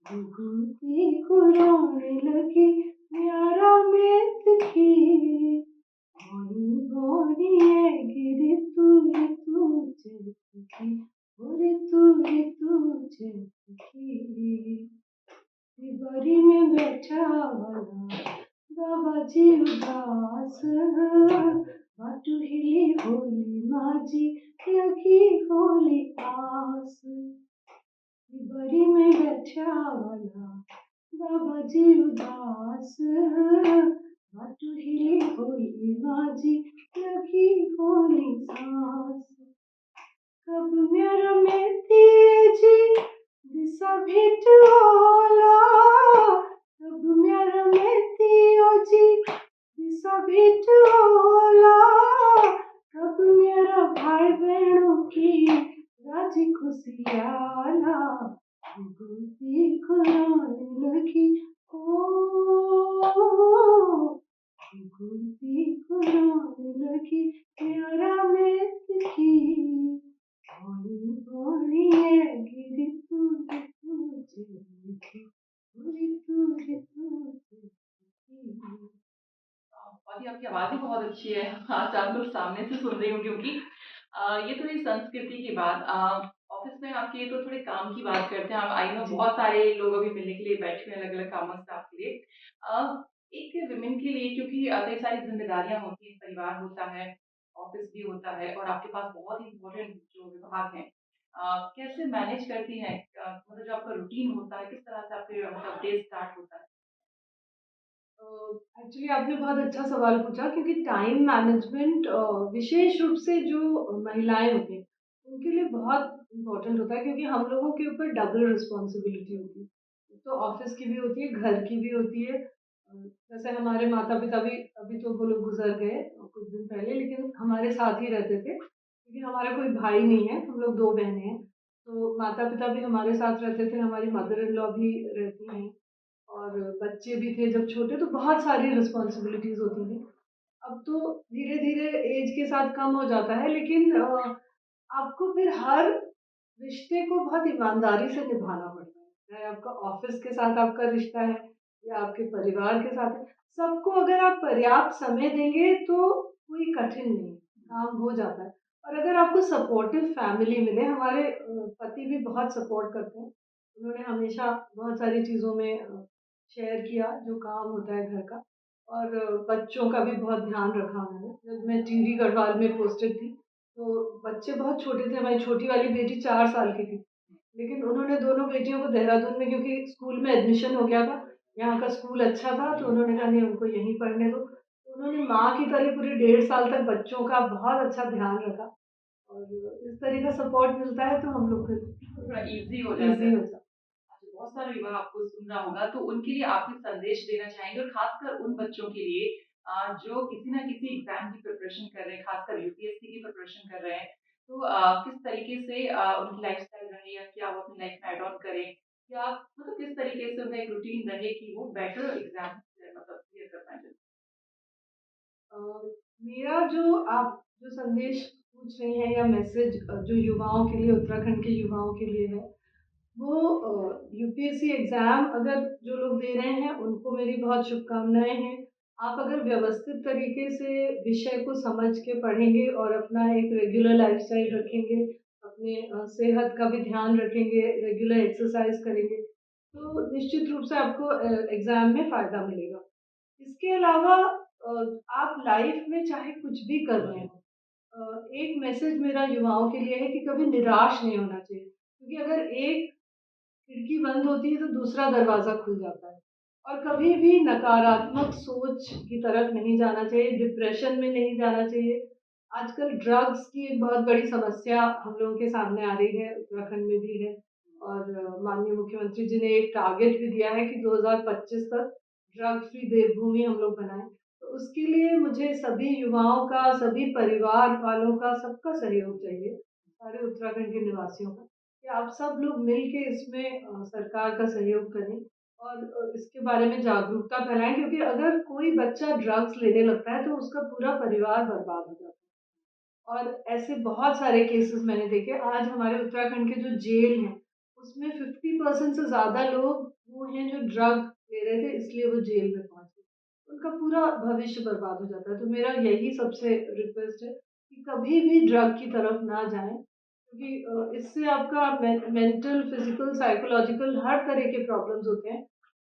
घुघुती खुरोण लगी न्यारा में की जी उदास वाटुहिली होली माझी लगी होली आस बड़ी में बैठा वाला बाबा जी उदास वाटुहिली होली माझी लगी होली सास कब मेरा मेथी जी दिसा भेट होला कब मेरा मेथी जी दिसा भेट होला कब मेरा भाई बहनों की राजी खुशियाला गुलती खुलाने लगी ओ गुलती खुलाने लगी प्यारा में की होली होली है गिरी तुझे तुझे लिखी होली तुझे तुझे लिखी। बहुत ही आपकी आवाज़ भी बहुत अच्छी है। आज आप लोग सामने से सुन रही हूँ क्योंकि ये थोड़ी संस्कृति की बात ऑफ़िस में आपके तो थोड़े काम की बात करते हैं। आप आई नो बहुत सारे लोग अभी मिलने के लिए बैठे हुए हैं अलग-अलग कामों से आपके लिए। एक विमेन के लिए क्योंकि कई सारी ज़िम्मेदारियाँ होती हैं, परिवार होता है, ऑफ़िस भी होता है और आपके पास बहुत ही इम्पोर्टेंट जो विभाग हैं। कैसे मैनेज करती हैं? मतलब जो आपका रूटीन होता है, किस तरह से आपके मतलब डे स्टार्ट होता है? एक्चुअली आपने बहुत अच्छा सवाल पूछा क्योंकि टाइम मैनेजमेंट विशेष रूप से जो महिलाएं होती हैं उनके लिए बहुत इम्पोर्टेंट होता है क्योंकि हम लोगों के ऊपर डबल रिस्पॉन्सिबिलिटी होती है तो ऑफिस की भी होती है घर की भी होती है जैसे हमारे माता पिता भी अभी तो वो लोग गुजर गए कुछ दिन पहले लेकिन हमारे साथ ही रहते थे क्योंकि हमारा कोई भाई नहीं है हम लोग दो बहनें हैं तो माता पिता भी हमारे साथ रहते थे हमारी मदर इन लॉ भी रहती हैं और बच्चे भी थे जब छोटे तो बहुत सारी रिस्पॉन्सिबिलिटीज होती थी अब तो धीरे धीरे एज के साथ कम हो जाता है लेकिन आपको फिर हर रिश्ते को बहुत ईमानदारी से निभाना पड़ता है चाहे आपका ऑफिस के साथ आपका रिश्ता है या आपके परिवार के साथ है सबको अगर आप पर्याप्त समय देंगे तो कोई कठिन नहीं है, काम हो जाता है और अगर आपको सपोर्टिव फैमिली मिले हमारे पति भी बहुत सपोर्ट करते हैं उन्होंने हमेशा बहुत सारी चीज़ों में शेयर किया जो काम होता है घर का और बच्चों का भी बहुत ध्यान रखा उन्होंने जब मैं टीवी गढ़वाल में पोस्टेड थी तो बच्चे बहुत छोटे थे हमारी छोटी वाली बेटी 4 साल की थी लेकिन उन्होंने दोनों बेटियों को देहरादून में क्योंकि स्कूल में एडमिशन हो गया था यहाँ का स्कूल अच्छा था तो उन्होंने कहा नहीं उनको यहीं पढ़ने दो तो उन्होंने माँ की तरह पूरे 1.5 साल तक बच्चों का बहुत अच्छा ध्यान रखा और इस तरह का सपोर्ट मिलता है तो हम लोग फिर थोड़ा ईज़ी हो जाता ईज़ी है। हो जाता है। अच्छा, बहुत सारे युवा आपको सुन रहा होगा, तो उनके लिए आप कुछ संदेश देना चाहेंगे और खासकर उन बच्चों के लिए जो किसी न किसी एग्ज़ाम की प्रिपरेशन कर रहे हैं, खासकर यूपीएससी की प्रिपरेशन कर रहे हैं। तो किस तरीके से उनकी लाइफ़स्टाइल रहे या क्या वो अपनी लाइफ़ में ऐड ऑन करें? या मतलब किस तरीके से उनका एक रूटीन रहे कि वो बेटर एग्ज़ाम मतलब क्लियर कर पाएँ? अ, मेरा जो आप जो संदेश पूछ रही हैं या मैसेज जो युवाओं के लिए उत्तराखंड के युवाओं के लिए है वो यूपीएससी एग्ज़ाम अगर जो लोग दे रहे हैं उनको मेरी बहुत शुभकामनाएं हैं आप अगर व्यवस्थित तरीके से विषय को समझ के पढ़ेंगे और अपना एक रेगुलर लाइफस्टाइल रखेंगे अपने सेहत का भी ध्यान रखेंगे रेगुलर एक्सरसाइज करेंगे तो निश्चित रूप से आपको एग्ज़ाम में फ़ायदा मिलेगा इसके अलावा आप लाइफ में चाहे कुछ भी कर रहे हो एक मैसेज मेरा युवाओं के लिए है कि कभी निराश नहीं होना चाहिए क्योंकि अगर एक खिड़की बंद होती है तो दूसरा दरवाज़ा खुल जाता है और कभी भी नकारात्मक सोच की तरफ नहीं जाना चाहिए, डिप्रेशन में नहीं जाना चाहिए। आजकल ड्रग्स की एक बहुत बड़ी समस्या हम लोगों के सामने आ रही है, उत्तराखंड में भी है और माननीय मुख्यमंत्री जी ने एक टारगेट भी दिया है कि 2025 तक ड्रग फ्री देवभूमि हम लोग बनाएँ। तो उसके लिए मुझे सभी युवाओं का, सभी परिवार वालों का, सबका सहयोग चाहिए, सारे उत्तराखंड के निवासियों का। कि आप सब लोग मिल के इसमें सरकार का सहयोग करें और इसके बारे में जागरूकता फैलाएं क्योंकि अगर कोई बच्चा ड्रग्स लेने लगता है तो उसका पूरा परिवार बर्बाद हो जाता है और ऐसे बहुत सारे केसेस मैंने देखे आज हमारे उत्तराखंड के जो जेल हैं उसमें 50% से ज़्यादा लोग वो हैं जो ड्रग ले रहे थे इसलिए वो जेल में पहुंचे उनका पूरा भविष्य बर्बाद हो जाता है तो मेरा यही सबसे रिक्वेस्ट है कि कभी भी ड्रग की तरफ ना जाएं क्योंकि इससे आपका मेंटल फिजिकल साइकोलॉजिकल हर तरह के प्रॉब्लम्स होते हैं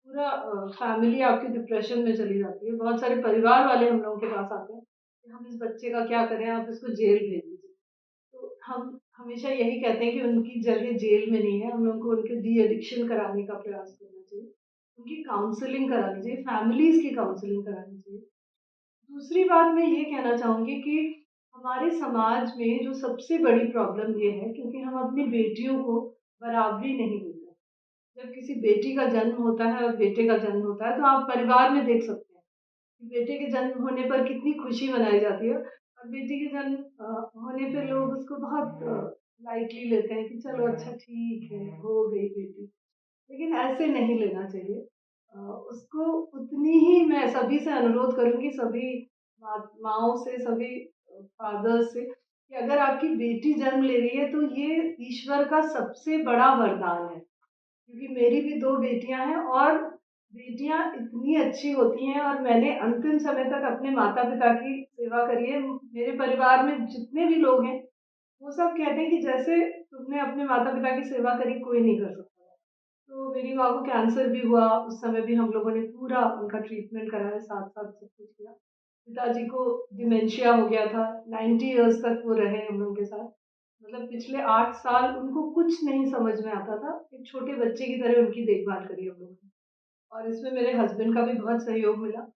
पूरा फैमिली आपकी डिप्रेशन में चली जाती है। बहुत सारे परिवार वाले हम लोगों के पास आते हैं कि हम इस बच्चे का क्या करें, आप इसको जेल भेज दीजिए। तो हम हमेशा यही कहते हैं कि उनकी जगह जेल में नहीं है, हम लोगों को उनके डी एडिक्शन कराने का प्रयास करना चाहिए। उनकी काउंसलिंग करानी चाहिए, फैमिलीज़ की काउंसलिंग करानी चाहिए। दूसरी बात मैं ये कहना चाहूँगी कि हमारे समाज में जो सबसे बड़ी प्रॉब्लम ये है, क्योंकि हम अपनी बेटियों को बराबरी नहीं देते। जब किसी बेटी का जन्म होता है और बेटे का जन्म होता है, तो आप परिवार में देख सकते हैं कि बेटे के जन्म होने पर कितनी खुशी मनाई जाती है और बेटी के जन्म होने पे लोग उसको बहुत लाइटली लेते हैं कि चलो अच्छा ठीक है, हो गई बेटी। लेकिन ऐसे नहीं लेना चाहिए। उसको उतनी ही मैं सभी से अनुरोध करूँगी, सभी माँओं से, सभी फादर्स से कि अगर आपकी बेटी जन्म ले रही है, तो ये ईश्वर का सबसे बड़ा वरदान है। क्योंकि मेरी भी 2 बेटियाँ हैं और बेटियाँ इतनी अच्छी होती हैं और मैंने अंतिम समय तक अपने माता-पिता की सेवा करी है। मेरे परिवार में जितने भी लोग हैं, वो सब कहते हैं कि जैसे तुमने अपने माता-पिता की सेवा करी, कोई नहीं कर सकता। तो मेरी माँ को कैंसर भी हुआ, उस समय भी हम लोगों ने पूरा उनका ट्रीटमेंट कराया, साथ-साथ सब कुछ किया। पिताजी को डिमेंशिया हो गया था, 90 इयर्स तक वो रहे हम लोगों के साथ। मतलब पिछले 8 साल उनको कुछ नहीं समझ में आता था, एक छोटे बच्चे की तरह उनकी देखभाल करी हम लोगों ने। और इसमें मेरे हस्बैंड का भी बहुत सहयोग मिला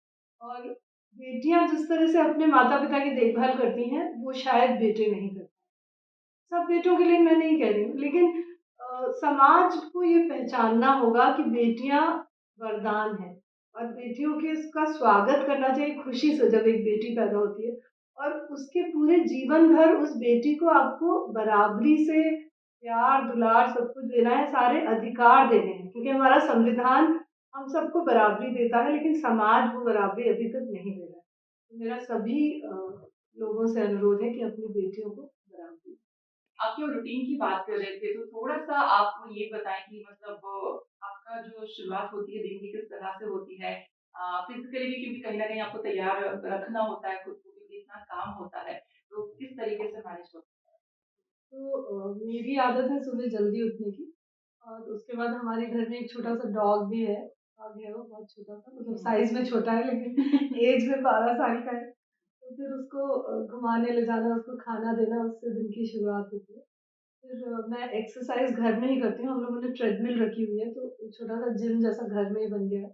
और बेटियाँ जिस तरह से अपने माता-पिता की देखभाल करती हैं, वो शायद बेटे नहीं करते। सब बेटों के लिए मैं नहीं कह रही हूँ, लेकिन समाज को ये पहचानना होगा कि बेटियाँ वरदान हैं और बेटियों के इसका स्वागत करना चाहिए खुशी से जब एक बेटी पैदा होती है और उसके पूरे जीवन भर उस बेटी को आपको बराबरी से प्यार, दुलार सब कुछ देना है, सारे अधिकार देने हैं क्योंकि हमारा संविधान हम सबको बराबरी देता है, लेकिन समाज वो बराबरी अभी तक नहीं दे रहा है। तो मेरा सभी लोगों से अनुरोध है कि अपनी बेटियों को बराबरी आप जो रूटीन की बात कर रहे थे, तो थोड़ा-सा आप ये बताएँ कि मतलब आपका जो शुरुआत होती है दिन की किस तरह से होती है? फिज़िकली भी क्योंकि कहीं न कहीं आपको तैयार रखना होता है खुद को क्योंकि इतना काम होता है, तो किस तरीके से मैनेज होता तो मेरी आदत है सुबह जल्दी उठने की और उसके बाद हमारे घर में एक छोटा-सा डॉग भी है। डॉग है वो बहुत छोटा-सा मतलब साइज़ में छोटा है लेकिन है? ऐज में 12 साल का है। तो फिर उसको घुमाने ले जाना, उसको खाना देना, उससे दिन की शुरुआत होती है। फिर मैं एक्सरसाइज़ घर में ही करती हूँ। हम लोगों ने ट्रेडमिल रखी हुई है तो एक छोटा-सा जिम जैसा घर में ही बन गया है।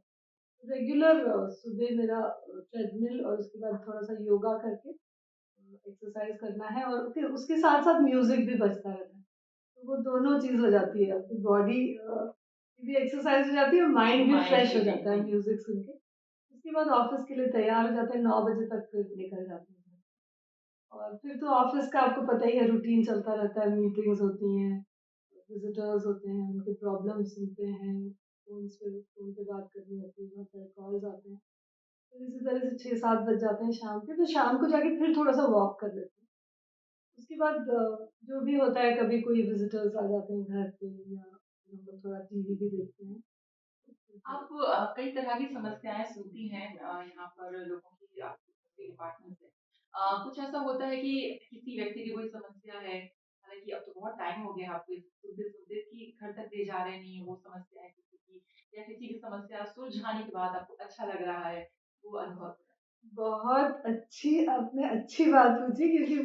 रेगुलर सुबह मेरा ट्रेडमिल और उसके बाद थोड़ा-सा योगा करके एक्सरसाइज़ करना है और फिर उसके साथ-साथ म्यूज़िक भी बजता रहता है। तो वो दोनों चीज़ हो जाती है, आपकी बॉडी की भी एक्सरसाइज़ हो जाती है और माइंड भी माइंड फ्रेश की हो भी जाता है म्यूज़िक सुन के। उसके बाद ऑफ़िस के लिए तैयार हो जाते हैं, 9 बजे तक फिर निकल जाते हैं। और फिर तो ऑफ़िस का आपको पता ही है रूटीन चलता रहता है, मीटिंग्स होती हैं, विज़िटर्स होते हैं, उनके प्रॉब्लम सुनते हैं, फ़ोन पे बात करनी होती है, बहुत सारे कॉल्स आते हैं। फिर इसी तरह से 6-7 बज जाते हैं शाम के, फिर शाम को जाके फिर थोड़ा-सा वॉक कर लेते हैं। उसके बाद जो भी होता है कभी कोई विज़िटर्स आ जाते हैं घर पे या हम लोग थोड़ा टीवी भी देखते हैं। आप कई तरह की समस्याएँ सुनती हैं यहाँ पर लोगों की आपके डिपार्टमेंट से। कुछ ऐसा होता है कि किसी व्यक्ति की कोई समस्या है, हालाँकि अब तो बहुत टाइम हो गया है आपको सुनते-सुनते कि घर तक ले जा रहे नहीं, वो समस्या है किसी की या किसी की समस्या सुलझाने के बाद आपको अच्छा लग रहा है, वो अनुभव हो रहा है। बहुत अच्छी आपने अच्छी बात पूछी क्योंकि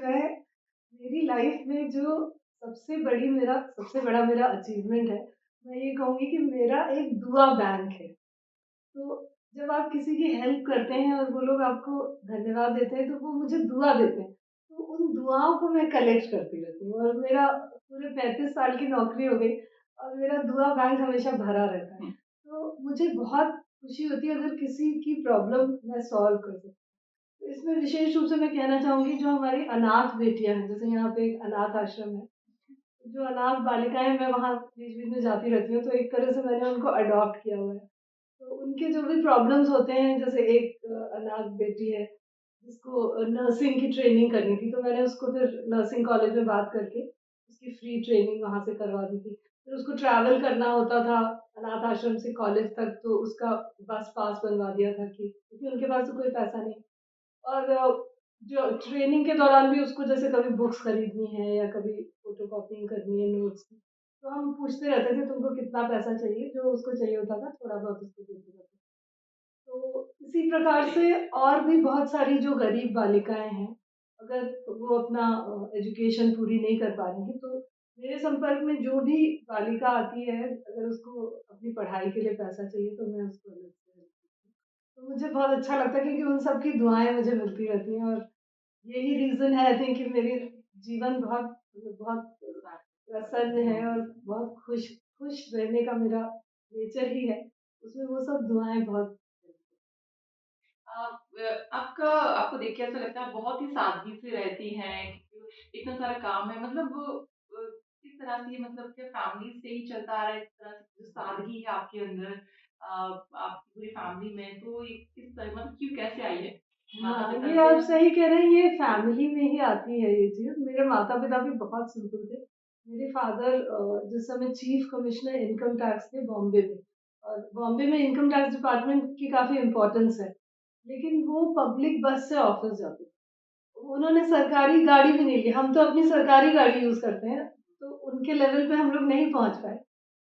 मेरी लाइफ़ में जो सबसे बड़ा मेरा अचीवमेंट है, मैं ये कहूँगी कि मेरा एक दुआ बैंक है। तो जब आप किसी की हेल्प करते हैं और वो लोग आपको धन्यवाद देते हैं, तो वो मुझे दुआ देते हैं। तो उन दुआओं को मैं कलेक्ट करती रहती हूँ और मेरा पूरे 35 साल की नौकरी हो गई और मेरा दुआ बैंक हमेशा भरा रहता है। हुँ, तो मुझे बहुत खुशी होती है अगर किसी की प्रॉब्लम मैं सॉल्व कर सकती हूँ। तो इसमें विशेष रूप से मैं कहना चाहूँगी जो हमारी अनाथ बेटियाँ हैं, जैसे यहाँ पे एक अनाथ आश्रम है। जो अनाथ बालिकाएँ हैं, मैं वहाँ बीच-बीच में जाती रहती हूँ, तो एक तरह से मैंने उनको अडॉप्ट किया हुआ है। तो उनके जो भी प्रॉब्लम्स होते हैं, जैसे एक अनाथ बेटी है, जिसको नर्सिंग की ट्रेनिंग करनी थी, तो मैंने उसको फिर नर्सिंग कॉलेज में बात करके उसकी फ्री ट्रेनिंग वहाँ से करवा दी थी। फिर उसको ट्रैवल करना होता था अनाथ आश्रम से कॉलेज तक, तो उसका बस पास बनवा दिया था कि क्योंकि उनके पास तो कोई पैसा नहीं। और जो ट्रेनिंग के दौरान भी उसको जैसे कभी बुक्स खरीदनी है या कभी फ़ोटोकॉपीइंग करनी है नोट्स की, तो हम पूछते रहते थे तुमको कितना पैसा चाहिए, जो उसको चाहिए होता था थोड़ा बहुत उसको देते रहते। तो इसी प्रकार से और भी बहुत सारी जो गरीब बालिकाएँ हैं, अगर वो अपना एजुकेशन पूरी नहीं कर पा रही हैं, तो मेरे संपर्क में जो भी बालिका आती है, अगर उसको अपनी पढ़ाई के लिए पैसा चाहिए, तो मैं उसको अलग से हेल्प करती हूँ। तो मुझे बहुत अच्छा लगता है क्योंकि उन सब की दुआएँ मुझे मिलती रहती हैं और यही रीज़न है आई थिंक कि मेरी जीवन बहुत मतलब बहुत प्रसन्न है और बहुत खुश खुश रहने का मेरा नेचर ही है। उसमें वो सब दुआएँ बहुत आपका आपको देख के ऐसा लगता है आप बहुत ही सादगी से रहती हैं, इतना सारा काम है मतलब किस तरह से ये मतलब क्या फैमिली से ही चलता आ रहा है इस तरह से जो सादगी है आपके अंदर आपकी पूरी फैमिली में तो ये किस तरह मतलब क्यों कैसे आई है? हाँ, माता-पिता ये से आप या सही कह रहे हैं, ये फैमिली में ही आती है ये चीज़। मेरे माता-पिता भी बहुत सिंपल थे। मेरे फादर जिस समय चीफ कमिश्नर इनकम टैक्स थे बॉम्बे में और बॉम्बे में इनकम टैक्स डिपार्टमेंट की काफ़ी इम्पोर्टेंस है। लेकिन वो पब्लिक बस से ऑफ़िस जाते थे। उन्होंने सरकारी गाड़ी भी नहीं ली, हम तो अपनी सरकारी गाड़ी यूज़ करते हैं, तो उनके लेवल पे हम लोग नहीं पहुँच पाए।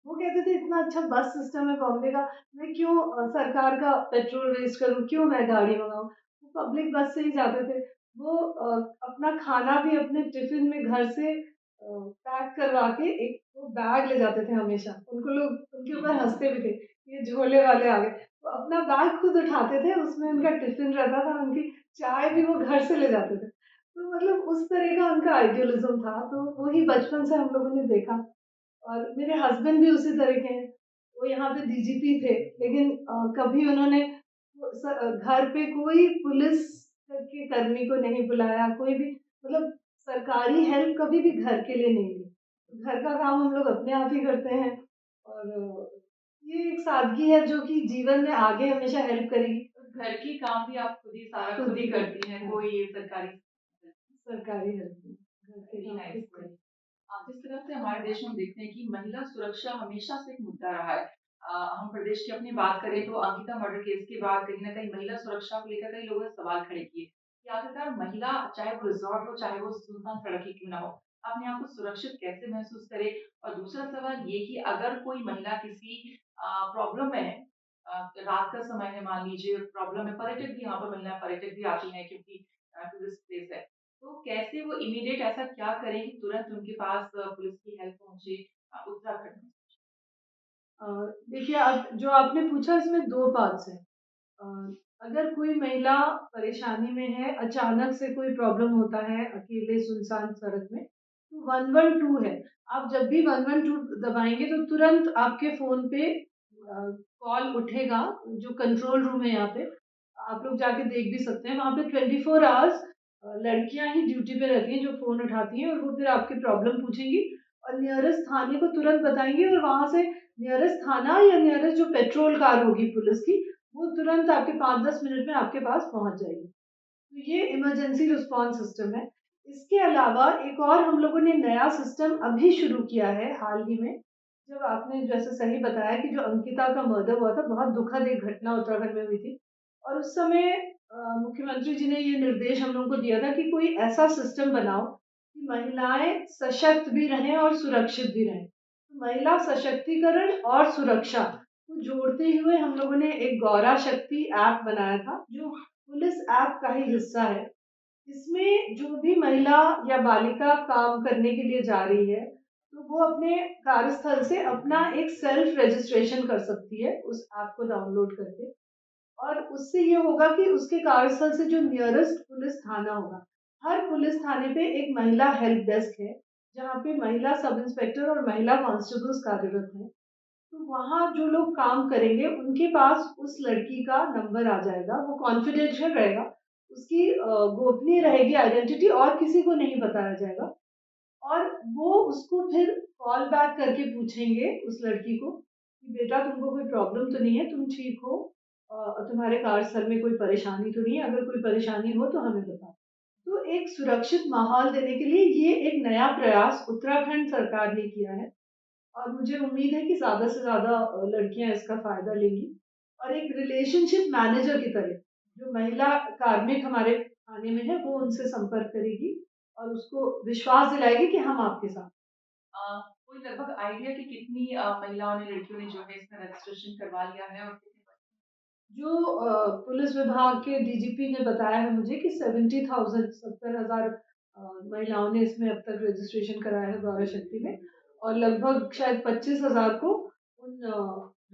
वो कहते थे इतना अच्छा बस सिस्टम है बॉम्बे का, मैं क्यों सरकार का पेट्रोल वेस्ट करूँ, क्यों मैं गाड़ी मंगाऊँ? वो पब्लिक बस से ही जाते थे। वो अपना खाना भी अपने टिफ़िन में घर से पैक करवा के एक वो बैग ले जाते थे हमेशा। उनको लोग उनके ऊपर हँसते भी थे, ये झोले वाले आ गए। वो अपना बैग खुद उठाते थे, उसमें उनका टिफ़िन रहता था, उनकी चाय भी वो घर से ले जाते थे। तो मतलब उस तरह का उनका आइडियलिज़्म था, तो वही बचपन से हम लोगों ने देखा और मेरे हस्बैंड भी उसी तरह के हैं। वो यहाँ पे डीजीपी थे, लेकिन कभी उन्होंने घर पे कोई पुलिस के कर्मी को नहीं बुलाया, कोई भी मतलब सरकारी हेल्प कभी भी घर के लिए नहीं ली। घर का काम हम लोग अपने आप ही करते हैं और ये एक सादगी है जो कि जीवन में आगे हमेशा हेल्प करेगी। घर की काम भी आप खुद ही सारा खुद खुद ही ही करते करती हैं, हैं, हाँ, कोई सरकारी सरकारी हेल्प नहीं, घर के वेरी काम नाइस खुद वेरी करते जिस तरह से हमारे देश में हम देखते हैं कि महिला सुरक्षा हमेशा से एक मुद्दा रहा है। हम प्रदेश की अपनी बात करें तो अंकिता मर्डर केस के बाद कहीं न कहीं महिला सुरक्षा को लेकर कई लोगों ने सवाल खड़े किए कि आखिरकार महिला चाहे वो रिज़ॉर्ट हो, चाहे वो सुनसान सड़क ही क्यों ना हो, अपने आप को सुरक्षित कैसे महसूस करे? और दूसरा सवाल ये कि अगर कोई महिला किसी प्रॉब्लम में है रात का समय है मान लीजिए प्रॉब्लम है, पर्यटक भी यहाँ पर महिला पर्यटक भी आती हैं क्योंकि टूरिस्ट प्लेस है। तो कैसे वो इमीडिएट ऐसा क्या करें कि तुरंत उनके पास पुलिस की हेल्प पहुँचे उत्तराखंड में? अ, देखिए अब जो आपने पूछा इसमें 2 पार्ट्स हैं। अ, अगर कोई महिला परेशानी में है, अचानक से कोई प्रॉब्लम होता है अकेले सुनसान सड़क में, तो 112 है। आप जब भी 112 दबाएँगे तो तुरंत आपके फ़ोन पे कॉल उठेगा, जो कंट्रोल रूम है यहाँ पे, आप लोग जाके देख भी सकते हैं, वहाँ पे 24 आवर्स लड़कियाँ ही ड्यूटी पे रहती हैं जो फ़ोन उठाती हैं और वो फिर आपकी प्रॉब्लम पूछेंगी और नियरेस्ट थाने को तुरंत बताएँगी और वहाँ से नियरेस्ट थाना या नियरेस्ट जो पेट्रोल कार होगी पुलिस की, वो तुरंत आपके 5-10 मिनट में आपके पास पहुँच जाएगी। तो ये इमरजेंसी रिस्पॉन्स सिस्टम है। इसके अलावा एक और हम लोगों ने नया सिस्टम अभी शुरू किया है हाल ही में, जब आपने जैसे सही बताया कि जो अंकिता का मर्डर हुआ था, बहुत दुखद एक घटना उत्तराखंड में हुई थी और उस समय मुख्यमंत्री जी ने ये निर्देश हम लोगों को दिया था कि कोई ऐसा सिस्टम बनाओ कि महिलाएँ सशक्त भी रहें और सुरक्षित भी रहें। तो महिला सशक्तिकरण और सुरक्षा को जोड़ते हुए हम लोगों ने एक गौरा शक्ति ऐप बनाया था, जो पुलिस ऐप का ही हिस्सा है। इसमें जो भी महिला या बालिका काम करने के लिए जा रही है, तो वो अपने कार्यस्थल से अपना एक सेल्फ रजिस्ट्रेशन कर सकती है उस ऐप को डाउनलोड करके और उससे ये होगा कि उसके कार्यस्थल से जो नियरेस्ट पुलिस थाना होगा, हर पुलिस थाने पे एक महिला हेल्प डेस्क है, जहाँ पे महिला सब इंस्पेक्टर और महिला कांस्टेबल्स कार्यरत हैं। तो वहाँ जो लोग काम करेंगे, उनके पास उस लड़की का नंबर आ जाएगा, वो कॉन्फिडेंशियल रहेगा, उसकी गोपनीय रहेगी आइडेंटिटी और किसी को नहीं बताया जाएगा और वो उसको फिर कॉल बैक करके पूछेंगे उस लड़की को कि बेटा तुमको कोई प्रॉब्लम तो नहीं है, तुम ठीक हो तुम्हारे कार्यस्थल में कोई परेशानी तो नहीं है, अगर कोई परेशानी हो तो हमें बताओ। तो एक सुरक्षित माहौल देने के लिए ये एक नया प्रयास उत्तराखंड सरकार ने किया है। और मुझे उम्मीद है कि ज़्यादा से ज़्यादा लड़कियाँ इसका फ़ायदा लेंगी और एक रिलेशनशिप मैनेजर की तरह जो महिला कार्मिक हमारे थाने में है, वो उनसे संपर्क करेगी और उसको विश्वास दिलाएगी कि हम आपके साथ अ, कोई लगभग आइडिया कि कितनी महिलाओं ने, लड़कियों ने जो है इसमें रजिस्ट्रेशन करवा लिया है और कितने जो पुलिस विभाग के डीजीपी ने बताया है मुझे कि 70,000 70,000 महिलाओं ने इसमें अब तक रजिस्ट्रेशन कराया है गौरा शक्ति में, और लगभग शायद 25,000 को उन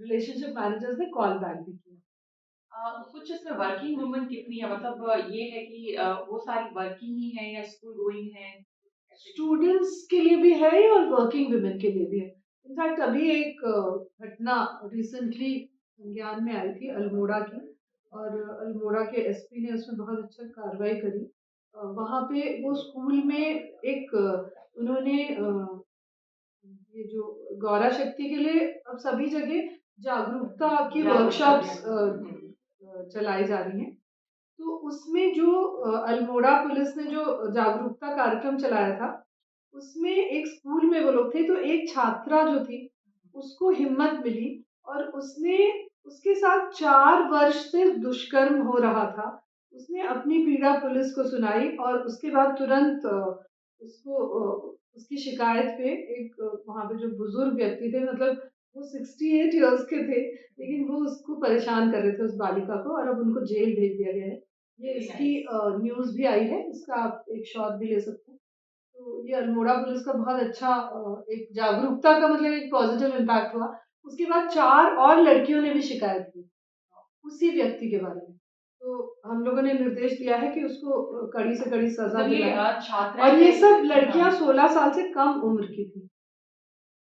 रिलेशनशिप मैनेजर्स ने कॉल बैक भी किया। कुछ इसमें वर्किंग वुमन कितनी है? मतलब ये है कि वो सारी वर्किंग ही है या स्कूल गोइंग है? ऐसे भी स्टूडेंट्स के लिए भी है और वर्किंग वुमेन के लिए भी है। इनफैक्ट अभी एक घटना रिसेंटली संज्ञान में आई थी अल्मोड़ा की, और अल्मोड़ा के एसपी ने उसमें बहुत अच्छा कार्रवाई करी। वहाँ पे वो स्कूल में एक उन्होंने ये जो गौरा शक्ति के लिए अब सभी जगह जागरूकता की जागरूकता वर्कशॉप्स अभियान। चलाई जा रही हैं। तो उसमें जो अल्मोड़ा पुलिस ने जो जागरूकता कार्यक्रम चलाया था, उसमें एक स्कूल में वो लोग थे, तो एक छात्रा जो थी, उसको हिम्मत मिली और उसने उसके साथ 4 वर्ष से दुष्कर्म हो रहा था। उसने अपनी पीड़ा पुलिस को सुनाई और उसके बाद तुरंत उसकी शिकायत पे एक वहाँ पे जो बुजुर्ग व्यक्ति थे, मतलब वो 68 इयर्स के थे, लेकिन वो उसको परेशान कर रहे थे उस बालिका को, और अब उनको जेल भेज दिया गया है। ये वेरी इसकी नाइस। न्यूज़ भी आई है, इसका आप एक शॉट भी ले सकते हैं। तो ये अल्मोड़ा पुलिस का बहुत अच्छा एक जागरूकता का मतलब एक पॉजिटिव इम्पैक्ट हुआ। उसके बाद 4 और लड़कियों ने भी शिकायत की, उसी व्यक्ति के बारे में। तो हम लोगों ने निर्देश दिया है कि उसको कड़ी से कड़ी सज़ा मतलब ये दिलाएँ, छात्राएँ और ये कैसे सब हाँ, लड़कियाँ 16 साल से कम उम्र की थी।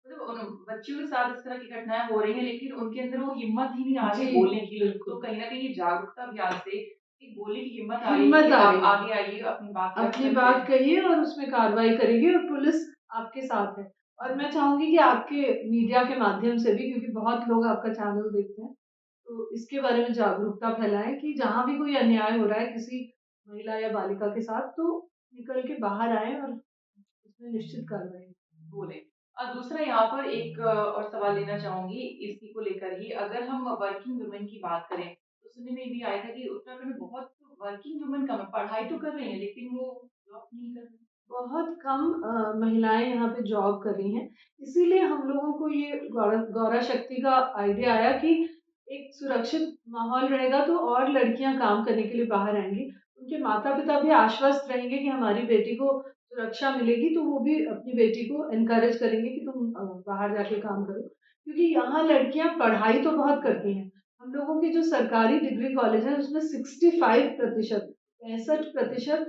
मतलब उन बच्चियों के साथ इस तरह की घटनाएँ हो रही हैं, लेकिन उनके अंदर वो हिम्मत ही नहीं आ जी, रही बोलने की। तो बिल्कुल। कहीं न कहीं ये जागरूकता अभियान से एक बोलने की हिम्मत आ रही है कि हिम्मत आ आप रही है। आगे आइए, अपनी बात रख अपनी सकते बात हैं। कहिए और उसमें कार्रवाई करेगी, और पुलिस आपके साथ है। और मैं चाहूँगी कि आपके मीडिया के माध्यम से भी, क्योंकि बहुत लोग आपका चैनल देखते हैं, तो इसके बारे में जागरूकता फैलाएँ कि जहाँ भी कोई अन्याय हो रहा है किसी महिला या बालिका के साथ, तो निकल के बाहर आएँ और उसमें निश्चित कार्रवाई हो। बोले। दूसरा यहाँ पर एक और सवाल लेना चाहूँगी इसी को लेकर ही, अगर हम वर्किंग वुमेन की बात करें, तो सुनने में ये भी आया था कि उत्तराखंड में बहुत वर्किंग वुमेन कम है, पढ़ाई तो कर रही हैं लेकिन वो जॉब नहीं कर रही। बहुत कम महिलाएँ यहाँ पे जॉब कर रही हैं। इसीलिए हम लोगों को ये गौरा शक्ति का आइडिया आया कि एक सुरक्षित माहौल रहेगा तो और लड़कियाँ काम करने के लिए बाहर आएँगी। उनके माता-पिता भी आश्वस्त रहेंगे कि हमारी बेटी को सुरक्षा मिलेगी, तो वो भी अपनी बेटी को एनकरेज करेंगे कि तुम बाहर जाके काम करो। क्योंकि यहाँ लड़कियाँ पढ़ाई तो बहुत करती हैं। हम लोगों के जो सरकारी डिग्री कॉलेज हैं उसमें 65% 65%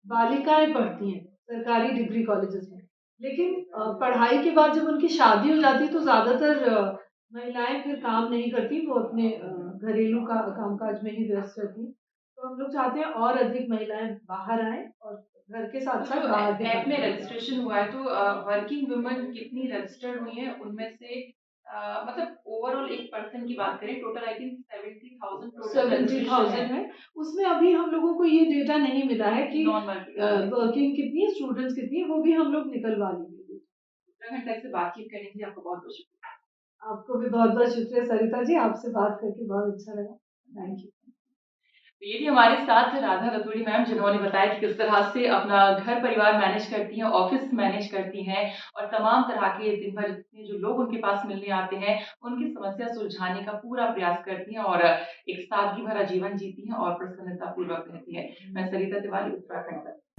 बालिकाएँ पढ़ती हैं सरकारी डिग्री कॉलेजेस में। लेकिन पढ़ाई के बाद जब उनकी शादी हो जाती है तो ज़्यादातर महिलाएँ फिर काम नहीं करती, वो अपने घरेलू का कामकाज में ही व्यस्त रहती हैं। तो हम लोग चाहते हैं और अधिक महिलाएँ बाहर आएँ और घर के तो जो साथ-साथ बाहर भी ऐप काम में करें। रजिस्ट्रेशन हुआ है तो वर्किंग वुमन कितनी रजिस्टर्ड हुई हैं? उनमें से मतलब ओवरऑल एक पर्सन की बात करें, total I think 70,000 total registration है। 70,000 है। उसमें अभी हम लोगों को ये डेटा नहीं मिला है कि नॉन वर्किंग वर्किंग कितनी है, स्टूडेंट्स कितनी है, वो भी हम लोग निकलवा लेंगे। उत्तराखंड तक से बातचीत करने के लिए आपका बहुत-बहुत शुक्रिया। आपको भी बहुत-बहुत शुक्रिया सरिता जी, आपसे बात करके बहुत अच्छा लगा। Thank you. तो ये थी हमारे साथ राधा रतूड़ी मैम, जिन्होंने बताया कि किस तरह से अपना घर परिवार मैनेज करती हैं, ऑफिस मैनेज करती हैं और तमाम तरह के दिन भर जितने जो लोग उनके पास मिलने आते हैं, उनकी समस्या सुलझाने का पूरा प्रयास करती हैं और एक सादगी भरा जीवन जीती हैं और प्रसन्नता पूर्वक रहती हैं। मैं सरिता तिवारी, उत्तराखंड से।